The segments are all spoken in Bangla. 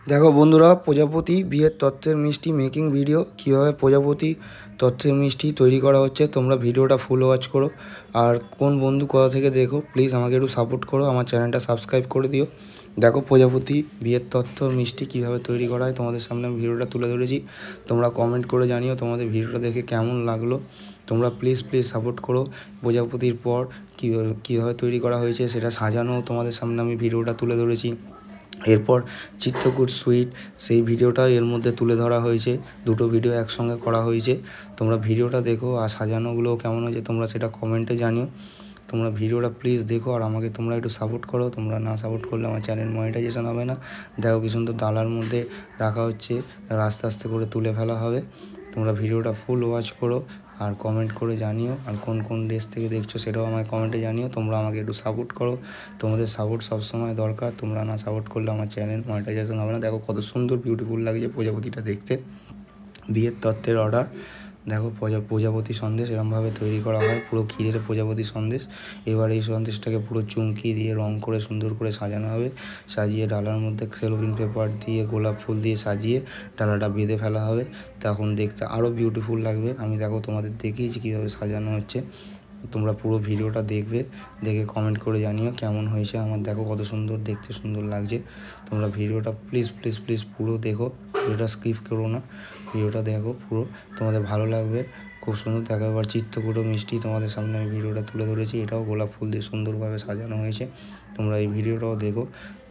দেখো বন্ধুরা, প্রজাপতি বিয়ের তত্ত্বের মিষ্টি মেকিং ভিডিও কীভাবে প্রজাপতি তত্ত্বের মিষ্টি তৈরি করা হচ্ছে। তোমরা ভিডিওটা ফুল ওয়াচ করো। আর কোন বন্ধু কোথা থেকে দেখো প্লিজ আমাকে একটু সাপোর্ট করো, আমার চ্যানেলটা সাবস্ক্রাইব করে দিও। দেখো প্রজাপতি বিয়ের তত্ত্ব মিষ্টি কীভাবে তৈরি করা হয় তোমাদের সামনে আমি ভিডিওটা তুলে ধরেছি। তোমরা কমেন্ট করে জানিও তোমাদের ভিডিওটা দেখে কেমন লাগলো। তোমরা প্লিজ সাপোর্ট করো। প্রজাপতির পর কীভাবে তৈরি করা হয়েছে সেটা সাজানো তোমাদের সামনে আমি ভিডিওটা তুলে ধরেছি। এরপর চিত্রকূট সুইট সেই ভিডিওটা এর মধ্যে তুলে ধরা হয়েছে। দুটো ভিডিও একসঙ্গে করা হয়েছে। তোমরা ভিডিওটা দেখো আর সাজানোগুলো কেমন হয়েছে তোমরা সেটা কমেন্টে জানিও। তোমরা ভিডিওটা প্লিজ দেখো আর আমাকে তোমরা একটু সাপোর্ট করো। তোমরা না সাপোর্ট করলে আমার চ্যানেল মনিটাইজেশন হবে না। দেখো কি সুন্দর ডালার মধ্যে রাখা হচ্ছে, আস্তে আস্তে করে তুলে ফেলা হবে। তোমরা ভিডিওটা ফুল ওয়াচ করো আর কমেন্ট করে জানিও। আর কোন কোন দেশ থেকে দেখছো সেটাও আমাকে কমেন্টে জানিও। তোমরা আমাকে একটু সাপোর্ট করো, তোমাদের সাপোর্ট সবসময় দরকার। তোমরা না সাপোর্ট করলে আমার চ্যানেল মনিটাইজেশন হবে না। দেখো কত সুন্দর বিউটিফুল লাগছে প্রজাপতিটা দেখতে। বিয়ের তত্ত্বের অর্ডার। দেখো প্রজাপতি সন্দেশ এরমভাবে তৈরি করা হয়, পুরো ক্ষীরের প্রজাপতি সন্দেশ। এবার এই সন্দেশটাকে পুরো চুমকি দিয়ে রং করে সুন্দর করে সাজানো হবে। সাজিয়ে ডালার মধ্যে সেলোপিন পেপার দিয়ে গোলাপ ফুল দিয়ে সাজিয়ে ডালাটা বেঁধে ফেলা হবে। তখন দেখতে আরও বিউটিফুল লাগবে। আমি দেখো তোমাদের দেখিয়েছি কীভাবে সাজানো হচ্ছে। তোমরা পুরো ভিডিওটা দেখবে, দেখে কমেন্ট করে জানিও কেমন হয়েছে। আমার দেখো কত সুন্দর দেখতে, সুন্দর লাগছে। তোমরা ভিডিওটা প্লিজ পুরো দেখো, ভিডিওটা স্কিপ করো না। ভিডিওটা দেখো পুরো, তোমাদের ভালো লাগবে। খুব সুন্দর দেখো। এবার চিত্রকূট মিষ্টি তোমাদের সামনে আমি ভিডিওটা তুলে ধরেছি। এটাও গোলাপ ফুল দিয়ে সুন্দরভাবে সাজানো হয়েছে। তোমরা এই ভিডিওটাও দেখো,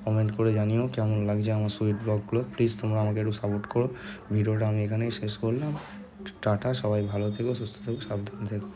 কমেন্ট করে জানিও কেমন লাগছে আমার সুইট ব্লগগুলো। প্লিজ তোমরা আমাকে একটু সাপোর্ট করো। ভিডিওটা আমি এখানেই শেষ করলাম। টাটা, সবাই ভালো থেকো, সুস্থ থেকো, সাবধানে থেকো।